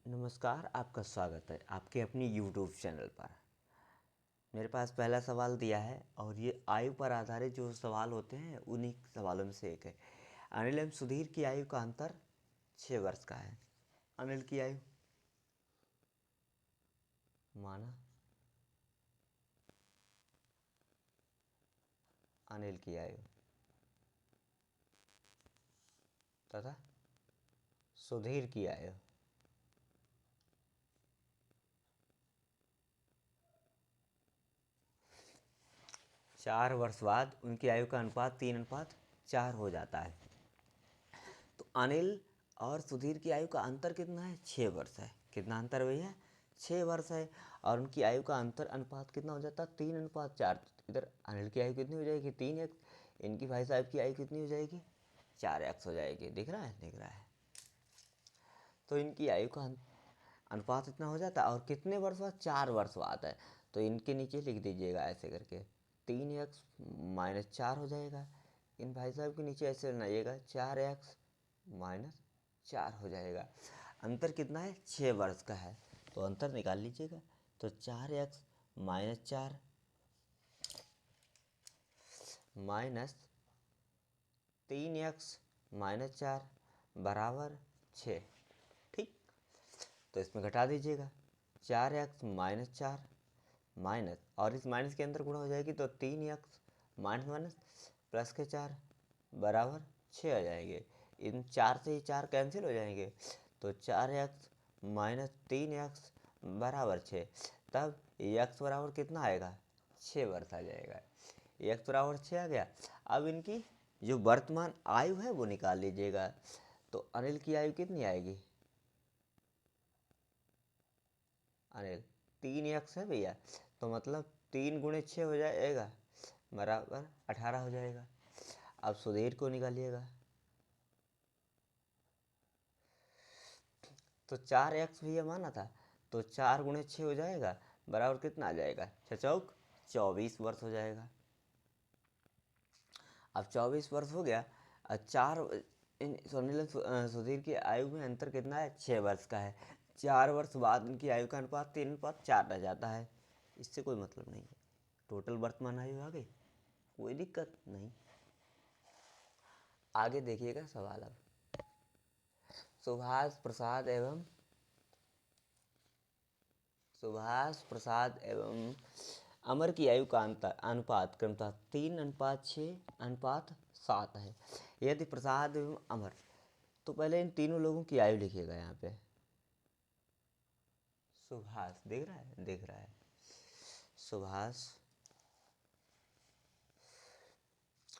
नमस्कार, आपका स्वागत है आपके अपनी यूट्यूब चैनल पर। मेरे पास पहला सवाल दिया है और ये आयु पर आधारित जो सवाल होते हैं उन्हीं सवालों में से एक है। अनिल एवं सुधीर की आयु का अंतर 6 वर्ष का है। अनिल की आयु माना, अनिल की आयु तथा सुधीर की आयु चार वर्ष बाद उनकी आयु का अनुपात 3:4 हो जाता है। तो अनिल और सुधीर की आयु का अंतर कितना है? 6 वर्ष है। कितना अंतर भैया? 6 वर्ष है। और उनकी आयु का अंतर अनुपात कितना हो जाता है? 3:4। इधर अनिल की आयु कितनी हो जाएगी? 3x। इनकी भाई साहब की आयु कितनी हो जाएगी? 4x हो जाएगी। दिख रहा है? दिख रहा है। तो इनकी आयु का अनुपात इतना हो जाता है। और कितने वर्ष बाद? 4 वर्ष बाद है। तो इनके नीचे लिख दीजिएगा ऐसे करके 3x-4 हो जाएगा। इन भाई साहब के नीचे ऐसे बनाइएगा 4x-4 हो जाएगा। अंतर कितना है? 6 वर्ष का है। तो अंतर निकाल लीजिएगा। तो 4x-4 माइनस 3x-4 बराबर 6। ठीक, तो इसमें घटा दीजिएगा 4x-4 माइनस, और इस माइनस के अंदर गुणा हो जाएगी तो 3x माइनस माइनस प्लस के 4 बराबर 6 आ जाएंगे। इन 4 से ही 4 कैंसिल हो जाएंगे। तो 4x माइनस 3x बराबर 6। तब x बराबर कितना आएगा? 6 वर्ष आ जाएगा। x बराबर 6 आ गया। अब इनकी जो वर्तमान आयु है वो निकाल लीजिएगा। तो अनिल की आयु कितनी आएगी? अनिल 3x है भैया, तो मतलब 3 × 6 हो जाएगा बराबर 18 हो जाएगा। अब सुधीर को निकालिएगा। तो 4x भैया माना था, तो 4 × 6 हो जाएगा बराबर कितना आ जाएगा? 6×4 24 वर्ष हो जाएगा। अब 24 वर्ष हो गया। सुनील सुधीर की आयु में अंतर कितना है? 6 वर्ष का है। 4 वर्ष बाद इनकी आयु का अनुपात 3:4 रह जाता है। इससे कोई मतलब नहीं है। टोटल वर्तमान आयु आ गई, कोई दिक्कत नहीं। आगे देखिएगा सवाल। अब सुभाष प्रसाद एवं अमर की आयु का अनुपात क्रमशः 3:6:7 है। यदि प्रसाद एवं अमर, तो पहले इन तीनों लोगों की आयु लिखिएगा यहाँ पे। सुभाष दिख रहा है? दिख रहा है।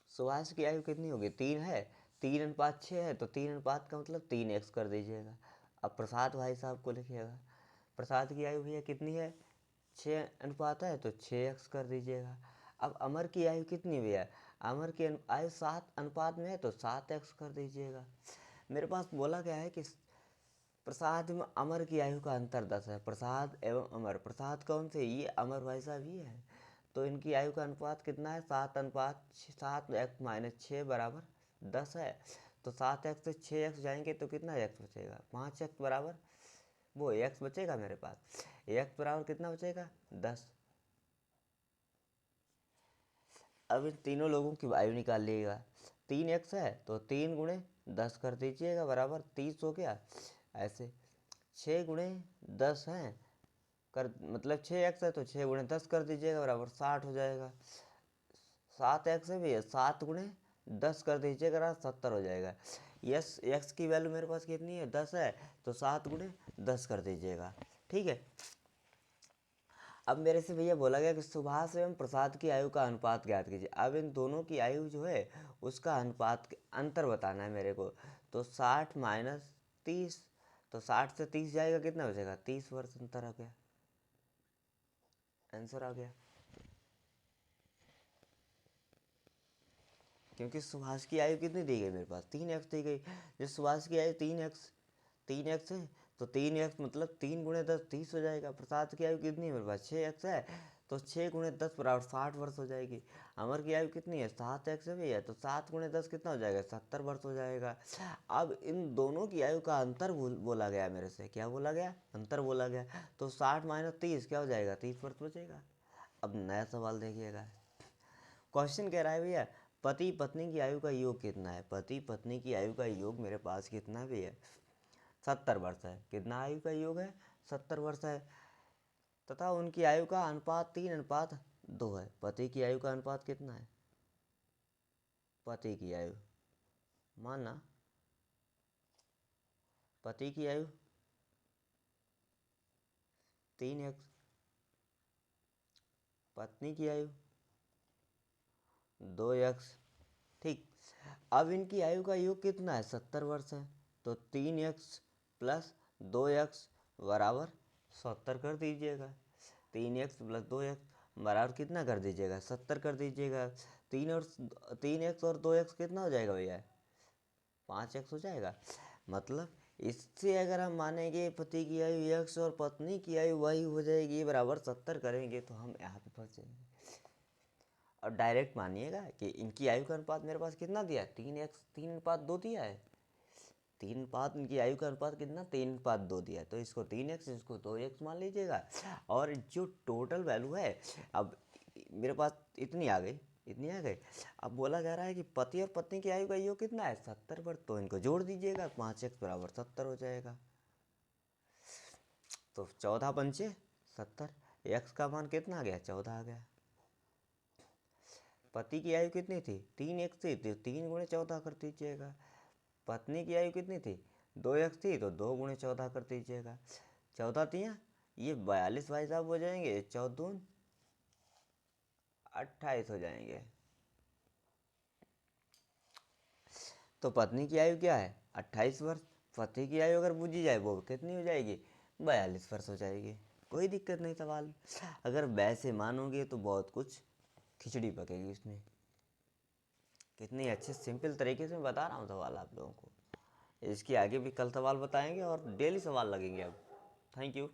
सुभाष की आयु कितनी होगी? 3 है। 3:6 है, तो 3 का मतलब 3x कर दीजिएगा। अब प्रसाद भाई साहब को लिखिएगा। प्रसाद की आयु भैया कितनी है? 6 है, तो 6x कर दीजिएगा। अब अमर की आयु कितनी भैया? अमर की आयु 7 में है, तो 7x कर दीजिएगा। मेरे पास बोला गया है कि प्रसाद एवं अमर की आयु का अंतर 10 है। प्रसाद एवं अमर, प्रसाद कौन से? ये अमर भाई साहब ही है। तो इनकी आयु का अनुपात कितना है? 7:7x-6 बराबर 10 है। तो 7x से 6x जाएंगे तो कितना x बचेगा? 5x बराबर, वो x बचेगा मेरे पास। x बराबर कितना बचेगा? 10। अब इन तीनों लोगों की आयु निकाल लीजिएगा। 3x है, तो 3 × 10 कर दीजिएगा बराबर 30 हो गया। ऐसे 6 × 10 है कर, मतलब 6x है, तो 6 × 10 कर दीजिएगा बराबर 60 हो जाएगा। 7x है भैया, 7 × 10 कर दीजिएगा बराबर 70 हो जाएगा। यस, x की वैल्यू मेरे पास कितनी है? 10 है, तो 7 × 10 कर दीजिएगा। ठीक है। अब मेरे से भैया बोला गया कि सुभाष एवं प्रसाद की आयु का अनुपात ज्ञात कीजिए। अब इन दोनों की आयु जो है उसका अनुपात अंतर बताना है मेरे को। तो 60 - 30, तो 60 से 30 जाएगा, कितना बचेगा? 30 वर्ष अंतर आ गया। आंसर आ गया। क्योंकि सुभाष की आयु कितनी दी गई मेरे पास? 3x दी गई। जो सुभाष की आयु 3x है, तो 3x मतलब 3 × 10 30 हो जाएगा। प्रसाद की आयु कितनी है मेरे पास? 6x है, तो 6 × 10 बराबर 60 वर्ष हो जाएगी। अमर की आयु कितनी है? 7x भी है, तो 7 × 10 कितना हो जाएगा? 70 वर्ष हो जाएगा। अब इन दोनों की आयु का अंतर बोला गया मेरे से। क्या बोला गया? अंतर बोला गया। तो 60 - 30 क्या हो जाएगा? 30 वर्ष बचेगा। अब नया सवाल देखिएगा। क्वेश्चन कह रहा है भैया पति पत्नी की आयु का योग कितना है? पति पत्नी की आयु का योग मेरे पास कितना भी है? 70 वर्ष है। कितना आयु का योग है? 70 वर्ष है। तथा उनकी आयु का अनुपात 3:2 है। पति की आयु का अनुपात कितना है? पति की आयु माना पति की आयु 3x, पत्नी की आयु 2x। ठीक। अब इनकी आयु का योग कितना है? 70 वर्ष है। तो 3x प्लस 2x बराबर 70 कर दीजिएगा। 3x प्लस 2x बराबर कितना कर दीजिएगा? 70 कर दीजिएगा। 3x और 2x कितना हो जाएगा भैया? 5x हो जाएगा। मतलब इससे अगर हम मानेंगे पति की आयु x और पत्नी की आयु y हो जाएगी बराबर 70 करेंगे तो हम यहाँ पे फंस जाएंगे। और डायरेक्ट मानिएगा कि इनकी आयु का अनुपात मेरे पास कितना दिया है? 3x 3:2 दिया है। 3 इनकी आयु का अनुपात कितना? 3:2 दिया है। तो इसको 3x इसको 2x मान लीजिएगा। और जो टोटल वैल्यू है अब मेरे पास इतनी आ गई, इतनी आ गई। अब बोला जा रहा है कि पति और पत्नी की आयु का योग कितना है? 70 तो इनको जोड़ दीजिएगा। 5x बराबर 70 हो जाएगा। तो 14 पंचे 70। x का मान कितना आ गया? 14 आ गया। पति की आयु कितनी थी? 3x थी, तो 3 × 14 कर दीजिएगा। पत्नी की आयु कितनी थी? 2x थी, तो 2 × 14 कर दीजिएगा। 14 तियाँ ये 42 भाई साहब हो जाएंगे। 14 28 हो जाएंगे। तो पत्नी की आयु क्या है? 28 वर्ष। पति की आयु अगर बूझी जाए वो कितनी हो जाएगी? 42 वर्ष हो जाएगी। कोई दिक्कत नहीं सवाल। अगर वैसे मानोगे तो बहुत कुछ खिचड़ी पकेगी इसमें। कितनी अच्छे सिंपल तरीके से मैं बता रहा हूँ सवाल आप लोगों को। इसके आगे भी कल सवाल बताएंगे और डेली सवाल लगेंगे अब। Thank you.